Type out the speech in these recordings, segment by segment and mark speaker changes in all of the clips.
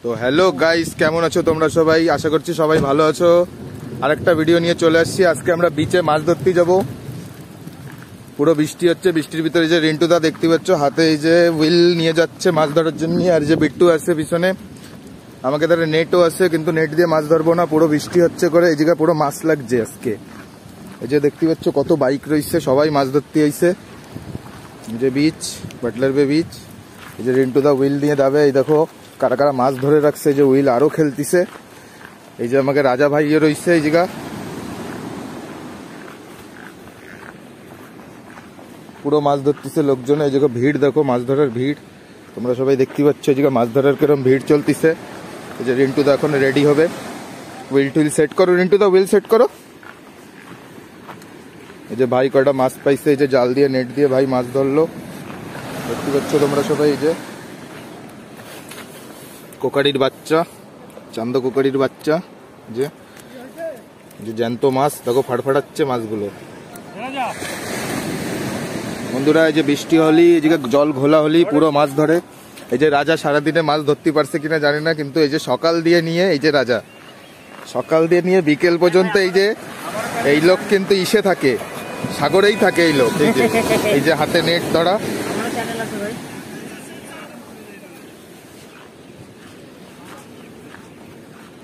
Speaker 1: তো hello guys, কেমন আছো তোমরা সবাই? আশা করছি সবাই ভালো আছো। আরেকটা ভিডিও নিয়ে চলে আসছি। আজকে আমরা বিচে মাছ ধরতে যাব। পুরো বৃষ্টি হচ্ছে, বৃষ্টির ভিতরে যে রিন্টু দা দেখতে পাচ্ছ হাতে এই যে হুইল নিয়ে যাচ্ছে মাছ ধরার জন্য, আর যে বিট্টু আছে পিছনে, আমাকে তার নেটও আছে কিন্তু নেট দিয়ে মাছ ধরবো না, পুরো বৃষ্টি হচ্ছে করে এই জায়গায় পুরো মাছ লাগছে আজকে। এই যে দেখতে পাচ্ছ কত বাইক রয়েছে, সবাই মাছ ধরতে আইছে। যে বিচ, বাটলার বে বিচ। এই যে রিন্টু দা হুইল দিয়ে যাবে, এই দেখো কারা কারা মাছ ধরে রাখছে, যে হুইল আরো খেলতিছে। এই যে আমাকে রাজা ভাইও রয়েছে এই জায়গা, পুরো মাছ ধরতেছে লোকজন। এই জায়গা ভিড় দেখো, মাছ ধরার ভিড় তোমরা সবাই দেখতে পাচ্ছ। এই জায়গা মাছ ধরার কিরম ভিড় চলতেছে। এই যে রিন্টু দা এখন রেডি হবে, হুইল টুইল সেট করো রিন্টু দা, হুইল সেট করো। এই যে ভাই কয়টা মাছ পাইছে, এই যে জাল দিয়ে নেট দিয়ে ভাই মাছ ধরলো, দেখতে পাচ্ছ তোমরা সবাই। এই যে কোকারির বাচ্চা, চান্দ কোকারির বাচ্চা, যে জ্যান্ত মাছ দেখো ফাড়ফাড়াচ্ছে মাছগুলো। বন্ধুরা এই যে বৃষ্টি হলি, এই যে জল ঘোলা হলি পুরো মাছ ধরে। এই যে রাজা সারাদিনে মাছ ধরতে পারছে কিনা জানি না, কিন্তু এই যে সকাল দিয়ে নিয়ে, এই যে রাজা সকাল দিয়ে নিয়ে বিকেল পর্যন্ত এই লোক কিন্তু ইসে থাকে, সাগরেই থাকে এই লোক। এই যে হাতে নেট ধরা।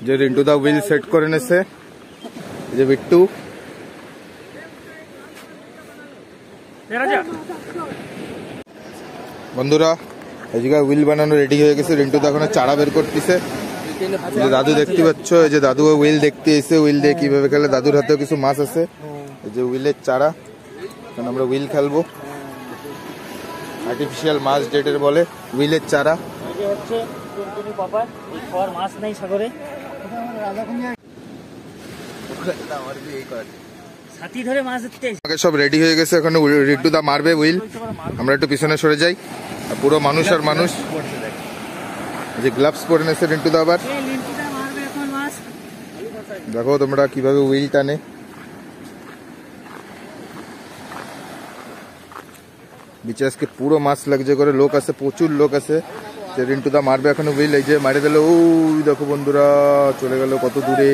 Speaker 1: যে রিন্টু দা হুইল সেট করে নেছে, যে বিট্টু। বন্ধুরা এই জায়গায় হুইল বানানো রেডি হয়ে গেছে, রিন্টু দা এখন চারা বের করতেছে। যে দাদু দেখতে পাচ্ছ, এই যে দাদু হুইল দেখতে এসে, হুইল দিয়ে কিভাবে খেলে। দাদুর হাতেও কিছু মাছ আছে। এই যে হুইলের চারা, এখন আমরা হুইল খেলবো। আর্টিফিশিয়াল মাছ যেটার বলে, হুইলের চারা। সব রেডি হয়ে গেছে, এখন রিন্টু দা মারবে হুইল। আমরা একটু পিছনে সরে যাই। পুরো মানুষ আর মানুষ। যে গ্লাভস পরে নেছে রিন্টু দা আবার। দেখো তোমরা কিভাবে হুইল টানে। বিচে আজকে পুরো মাছ লাগছে করে, লোক আছে, প্রচুর লোক আছে। যে রিন্টু দা মারবে এখন হুইল। এই যে মারে দিল, ওই দেখো বন্ধুরা চলে গেল কত দূরে।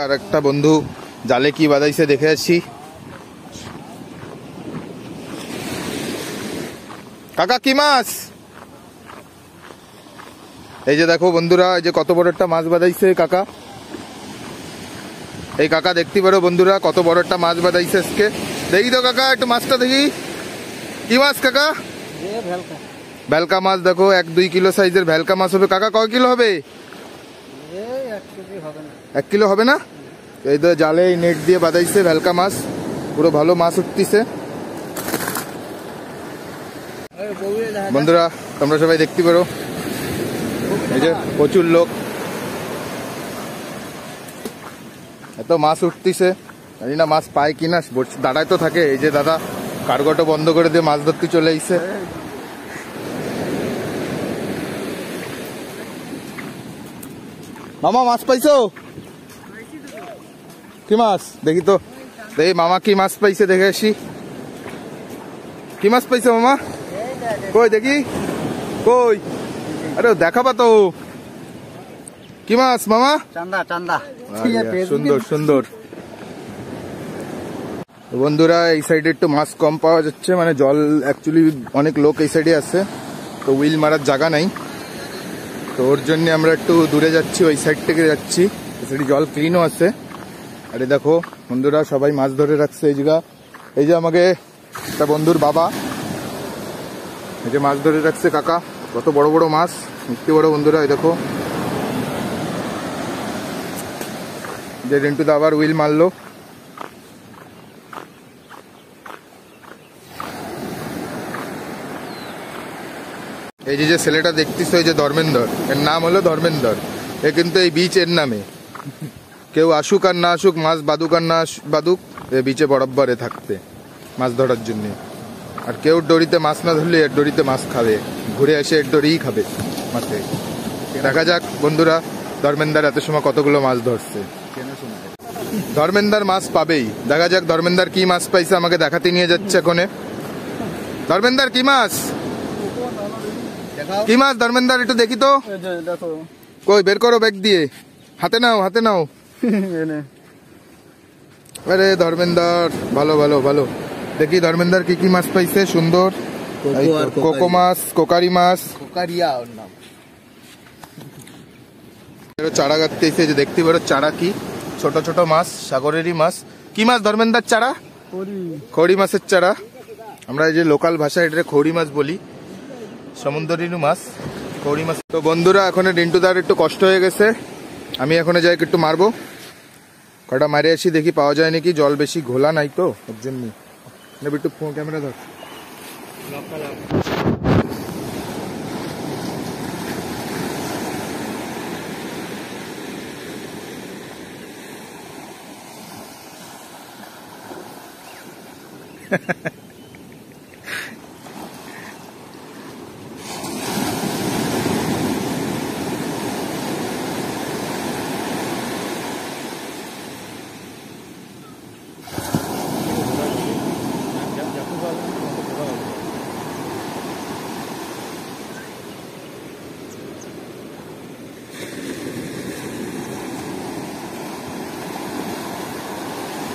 Speaker 1: আর একটা বন্ধু জালে কি বাঁধাইছে দেখে আসছি। কাকা কি মাছ? এই যে দেখো বন্ধুরা, এই যে কত বড় একটা মাছ বাঁধাইছে কাকা। এই কাকা দেখতে পারো বন্ধুরা কত বড় একটা মাছ বাঁধাইছে আজকে। দেখি তো কাকা একটু মাছটা দেখি, কি মাছ কাকা? ভেলকা মাছ। দেখো 1-2 কিলো সাইজের ভেলকা মাছ হবে। কাকা কয় কিলো হবে? 1 কিলো হবে না? এই তো জালে নেট দিয়ে বাঁধাইছে ভেলকা মাছ, পুরো ভালো মাছ উঠতেছে। বন্ধুরা তোমরা সবাই দেখতে পারো, এই যে প্রচুর লোক, এত মাছ উঠতেছে। জানি না মাছ পায় কিনা, দাঁড়ায় তো থাকে। এই যে দাদা কার্গোটা বন্ধ করে দিয়ে মাছ ধরতে চলে আইছে। মামা মাছ পাইছো? কি মাছ দেখি তো, দেখি মামা কি মাছ পাইছে দেখে আসি। কি মাছ পাইছো মামা? কই দেখি, কই? আরে দেখাবা তো। কি মাছ মামা?
Speaker 2: চান্দা চান্দা।
Speaker 1: সুন্দর সুন্দর। বন্ধুরা এই সাইডে একটু মাছ কম পাওয়া যাচ্ছে, মানে জল অ্যাকচুয়ালি অনেক লোক এই সাইডে আছে, তো হুইল মারার জায়গা নাই। তো ওর জন্য আমরা একটু দূরে যাচ্ছি, ওই সাইড থেকে যাচ্ছি। সেটি জল ক্লিনও আছে। আরে দেখো বন্ধুরা সবাই মাছ ধরে রাখছে এই জায়গা। এই যে আমাকে একটা বন্ধুর বাবা, এই যে মাছ ধরে রাখছে কাকা, কত বড় বড় মাছ, মিষ্টি বড়। বন্ধুরা এই দেখো, যে রিন্টু দা আবার হুইল মারলো। এই যে ছেলেটা দেখতিস, এই যে ধর্মেন্দর, এর নাম হলো ধর্মেন্দর। এ কিন্তু এই বিচ এর নামে। কেউ আসুক আর না আসুক, মাছ বাদুক আর না বাদুক, এ বিচে বরাবরে থাকতে মাছ ধরার জন্য। আর কেউ ডরিতে মাছ না ধরলে এর ডরিতে মাছ খাবে, ঘুরে এসে এর ডরিই খাবে মাছে। দেখা যাক বন্ধুরা ধর্মেন্দার এত সময় কতগুলো মাছ ধরছে। ধর্মেন্দার মাছ পাবেই, দেখা যাক ধর্মেন্দার কি মাছ পাইছে, আমাকে দেখাতে নিয়ে যাচ্ছে এখানে। ধর্মেন্দার কি মাছ, কি মাছ ধর্মেন্দার একটু দেখি তো। কই বের করো ব্যাগ দিয়ে, হাতে নাও হাতে নাও। আরে ধর্মেন্দার ভালো ভালো ভালো, দেখি ধর্মেন্দার কি কি মাছ পাইছে। সুন্দর কোকো মাছ, কোকারি মাছ, চারা গাঁথতেছে, যে দেখতে পারো চারা কি ছোট ছোট মাছ, সাগরেরই মাছ। কি মাছ ধর্মেন্দার চারা? খড়ি মাছের চারা। আমরা এই যে লোকাল ভাষায় এটা খড়ি মাছ বলি, সমুদ্রের মাছ খড়ি মাছ। তো বন্ধুরা এখন রিন্টুদার একটু কষ্ট হয়ে গেছে, আমি এখন যাই একটু মারবো, কটা মারে আসি দেখি পাওয়া যায় নাকি। জল বেশি ঘোলা নাই তো ওর জন্য। একটু ক্যামেরা ধর।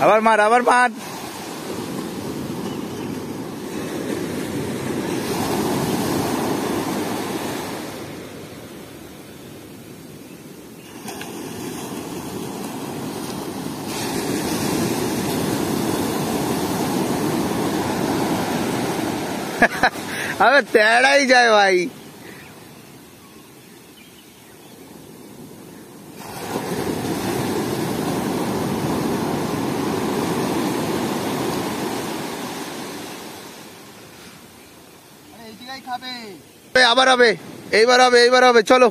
Speaker 1: আবার মার আবার মার। अबे तेरा ही जाए भाई। আবার হবে, এইবার হবে, এইবার হবে, চলো।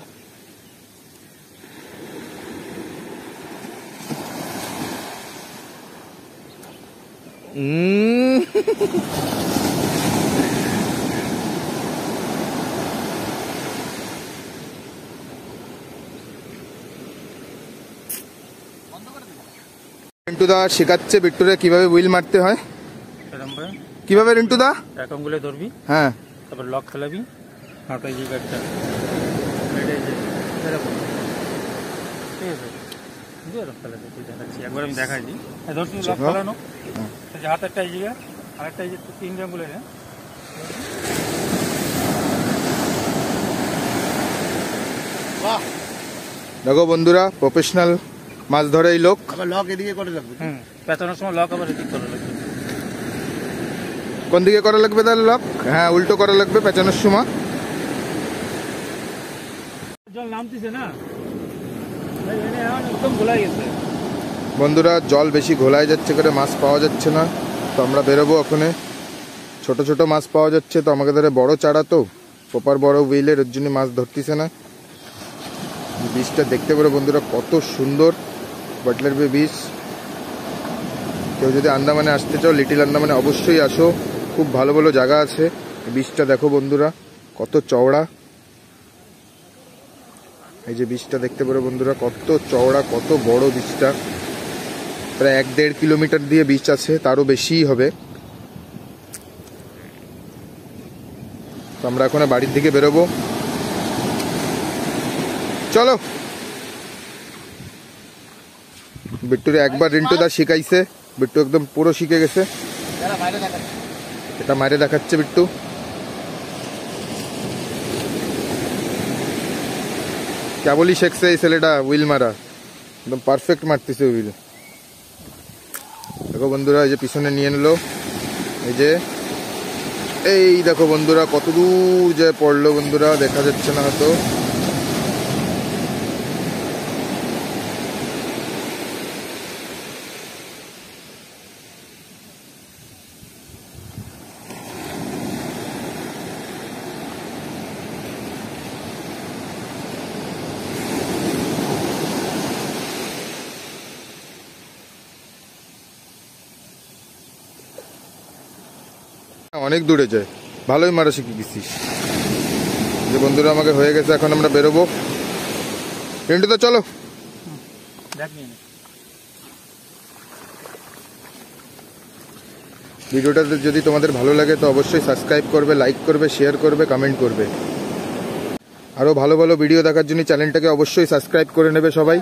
Speaker 1: রিন্টুদা শেখাচ্ছে বিট্টুরে কিভাবে হুইল মারতে হয়। কিভাবে রিন্টুদা?
Speaker 2: এক আঙ্গুলে ধরবি,
Speaker 1: হ্যাঁ,
Speaker 2: তারপর লক খেলাবি, হাঁটাই যে গাড়িটা ঠিক আছে, দেখাচ্ছি একবার আমি দেখাই দিই। ধরছি লক খেলানো, হাত একটা এই জায়গা, আরেকটা এই যে তিন আঙ্গুলে।
Speaker 1: দেখো বন্ধুরা প্রফেশনাল মাছ ধরে এই লোক।
Speaker 2: আবার লক এদিকে করে লাগবে, পেছনের সময় লক আবার এদিকে করা লাগবে।
Speaker 1: কোন দিকে করা লাগবে তাহলে লক? হ্যাঁ উল্টো করা লাগবে পেছনের সময়।
Speaker 2: জল নামতেছে না একদম ঘোলা গেছে
Speaker 1: বন্ধুরা, জল বেশি ঘোলায় যাচ্ছে করে মাছ পাওয়া যাচ্ছে না, তো আমরা বেরোবো ওখানে। ছোট ছোট মাছ পাওয়া যাচ্ছে, তো আমাকে ধরে বড় চারা তো প্রপার বড় হুইলের, ওর জন্য মাছ ধরতেছে না। বীজটা দেখতে পারো বন্ধুরা কত সুন্দর, বাটলার বে বীজ। কেউ যদি আন্দামানে আসতে চাও, লিটিল আন্দামানে অবশ্যই আসো, খুব ভালো ভালো জায়গা আছে। বীজটা দেখো বন্ধুরা কত চওড়া, এই যে বীজটা দেখতে পারো বন্ধুরা কত চওড়া, কত বড় বীজটা। প্রায় 1-1.5 কিলোমিটার দিয়ে বীজ আছে, তারও বেশিই হবে। তো আমরা এখন বাড়ির দিকে বেরোবো, চলো। বিট্টুরে একবার রিন্টুদা শিখাইছে, বিট্টু একদম পুরো শিখে গেছে। এটা মারে দেখাচ্ছে বিট্টু। কেবলই শিখছে এই ছেলেটা হুইল মারা, একদম পারফেক্ট মারতেছে হুইল। দেখো বন্ধুরা এই যে পিছনে নিয়ে নিলো, এই দেখো বন্ধুরা কত দূর যে পড়লো বন্ধুরা, দেখা যাচ্ছে না হয়তো। অনেক দূরে যায়, ভালোই মারা শিখে গেছিস। যে বন্ধুরা আমাকে হয়ে গেছে, এখন আমরা বেরোবো। রিন্টু তো চলো।
Speaker 2: দেখ নিয়ে নে।
Speaker 1: ভিডিওটা যদি তোমাদের ভালো লাগে তো অবশ্যই সাবস্ক্রাইব করবে, লাইক করবে, শেয়ার করবে, কমেন্ট করবে। আরও ভালো ভালো ভিডিও দেখার জন্য চ্যানেলটাকে অবশ্যই সাবস্ক্রাইব করে নেবে সবাই।